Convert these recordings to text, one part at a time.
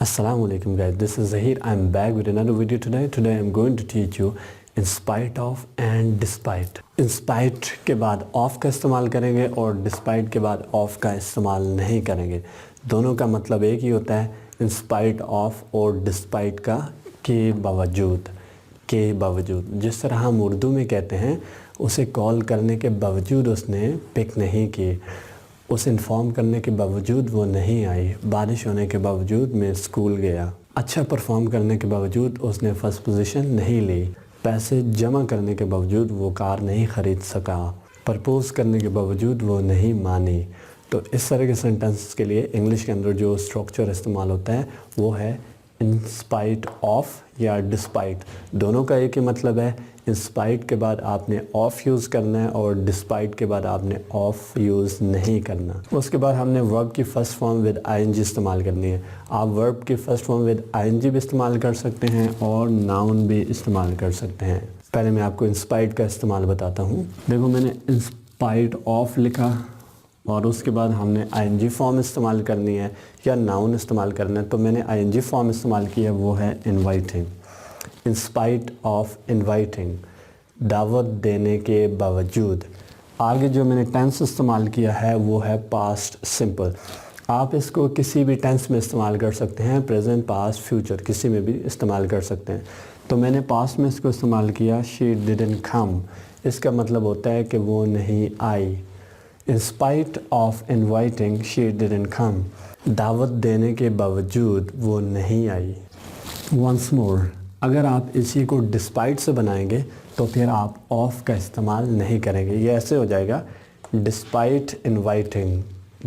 Assalamualaikum guys, this is Zaheer. I'm back with another video today. Today I'm going to teach you in spite of and despite. In spite के बाद of का इस्तेमाल करेंगे और despite के बाद of का इस्तेमाल नहीं करेंगे. दोनों का मतलब एक ही होता है, in spite of और despite का के बावजूद. जिस तरह हम उर्दू में कहते हैं, उसे कॉल करने के बावजूद उसने पिक नहीं की, उसे इन्फॉर्म करने के बावजूद वो नहीं आई, बारिश होने के बावजूद मैं स्कूल गया, अच्छा परफॉर्म करने के बावजूद उसने फ़र्स्ट पोजीशन नहीं ली, पैसे जमा करने के बावजूद वो कार नहीं ख़रीद सका, प्रपोज़ करने के बावजूद वो नहीं मानी. तो इस तरह के सेंटेंस के लिए इंग्लिश के अंदर जो स्ट्रक्चर इस्तेमाल होता है वो है इन स्पाइट ऑफ या डिस्पाइट. दोनों का एक ही मतलब है. इन स्पाइट के बाद आपने ऑफ यूज़ करना है और डिस्पाइट के बाद आपने ऑफ यूज़ नहीं करना. उसके बाद हमने वर्ब की फ़र्स्ट फॉर्म विद आईएनजी इस्तेमाल करनी है. आप वर्ब की फ़र्स्ट फॉर्म विद आईएनजी भी इस्तेमाल कर सकते हैं और नाउन भी इस्तेमाल कर सकते हैं. पहले मैं आपको इन स्पाइट का इस्तेमाल बताता हूँ. देखो, मैंने इन स्पाइट ऑफ लिखा और उसके बाद हमने आईएनजी फॉर्म इस्तेमाल करनी है या नाउन इस्तेमाल करना है. तो मैंने आईएनजी फॉर्म इस्तेमाल किया, वो है inviting. In spite of inviting, दावत देने के बावजूद. आगे जो मैंने टेंस इस्तेमाल किया है वो है पास्ट सिंपल. आप इसको किसी भी टेंस में इस्तेमाल कर सकते हैं, प्रेजेंट, पास्ट, फ्यूचर, किसी में भी इस्तेमाल कर सकते हैं. तो मैंने पास्ट में इसको इस्तेमाल किया, शी डिडंट कम. इसका मतलब होता है कि वो नहीं आई. In spite of inviting, she didn't come. दावत देने के बावजूद वो नहीं आई. Once more, अगर आप इसी को despite से बनाएंगे तो फिर आप of का इस्तेमाल नहीं करेंगे. ये ऐसे हो जाएगा, despite inviting,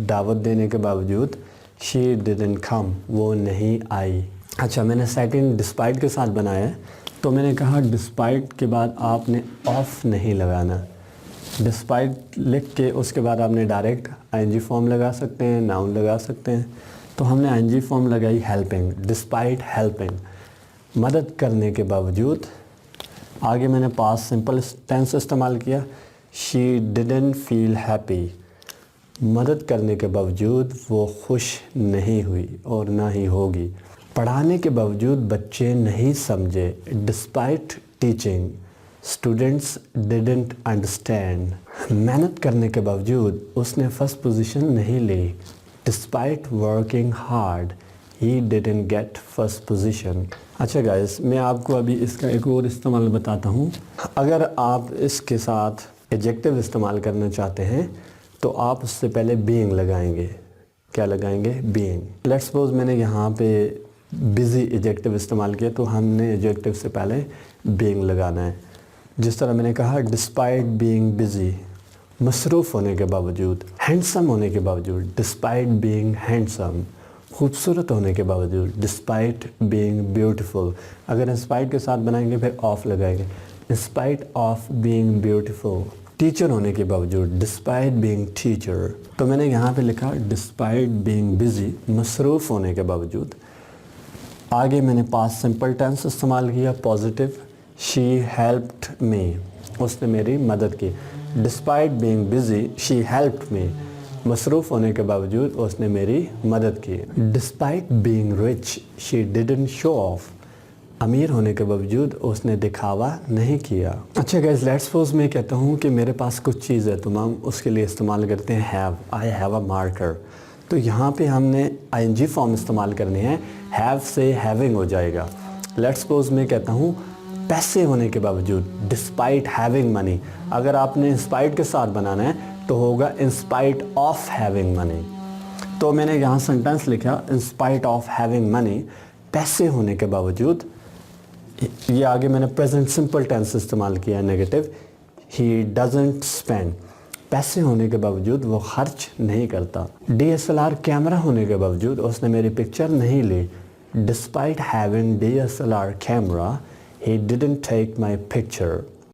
दावत देने के बावजूद, she didn't come, वो नहीं आई. अच्छा, मैंने सेकंड despite के साथ बनाया है. तो मैंने कहा despite के बाद आपने of नहीं लगाना. डिस्पाइट लिख के उसके बाद आपने डायरेक्ट आईएनजी फॉर्म लगा सकते हैं, नाउन लगा सकते हैं. तो हमने आईएनजी फॉर्म लगाई हेल्पिंग, डिस्पाइट हेल्पिंग, मदद करने के बावजूद. आगे मैंने पास्ट सिंपल टेंस इस्तेमाल किया, शी डिडंट फील हैप्पी. मदद करने के बावजूद वो खुश नहीं हुई और ना ही होगी. पढ़ाने के बावजूद बच्चे नहीं समझे, despite teaching students didn't understand. मेहनत करने के बावजूद उसने फर्स्ट पोजीशन नहीं ली, despite working hard he didn't get first position. अच्छा गाइस, मैं आपको अभी इसका एक और इस्तेमाल बताता हूँ. अगर आप इसके साथ एडजेक्टिव इस्तेमाल करना चाहते हैं तो आप उससे पहले बीइंग लगाएंगे. क्या लगाएंगे? बीइंग. लेट्स सपोज मैंने यहाँ पे बिज़ी एडजेक्टिव इस्तेमाल किया, तो हमने एडजेक्टिव से पहले बीइंग लगाना है. जिस तरह मैंने कहा, डिस्पाइट बीइंग बिजी, मसरूफ़ होने के बावजूद, हैंडसम होने के बावजूद, डिस्पाइट बीइंग हैंडसम, खूबसूरत होने के बावजूद, डिस्पाइट बीइंग ब्यूटीफुल. अगर इंस्पाइट के साथ बनाएंगे फिर ऑफ लगाएंगे, in spite of being beautiful. Teacher होने के बावजूद, डिस्पाइट बीइंग टीचर. तो मैंने यहाँ पे लिखा डिस्पाइट बीइंग बिजी, मसरूफ़ होने के बावजूद. आगे मैंने पास्ट सिंपल टेंस इस्तेमाल किया, पॉजिटिव, शी हेल्प्ड मी, उसने मेरी मदद की. Despite being busy, she helped me, मसरूफ़ होने के बावजूद उसने मेरी मदद की. Despite being rich, she didn't show off, अमीर होने के बावजूद उसने दिखावा नहीं किया. अच्छा गाइस, लेट्स सपोज मैं कहता हूँ कि मेरे पास कुछ चीज़ है, तो हम उसके लिए इस्तेमाल करते हैं have. I have a marker. तो यहाँ पे हमने आईएनजी फॉर्म इस्तेमाल करनी है, हैव से हैविंग हो जाएगा. लेट्स सपोज मैं कहता हूँ पैसे होने के बावजूद, डिस्पाइट हैविंग मनी. अगर आपने इंस्पाइट के साथ बनाना है तो होगा इंस्पाइट ऑफ हैविंग मनी. तो मैंने यहाँ सेंटेंस लिखा, इंस्पाइट ऑफ हैविंग मनी, पैसे होने के बावजूद. ये आगे मैंने प्रेजेंट सिंपल टेंस इस्तेमाल किया, नेगेटिव, ही डजंट स्पेंड, पैसे होने के बावजूद वो खर्च नहीं करता. डीएसएलआर कैमरा होने के बावजूद उसने मेरी पिक्चर नहीं ली, despite having DSLR camera he didn't take my picture.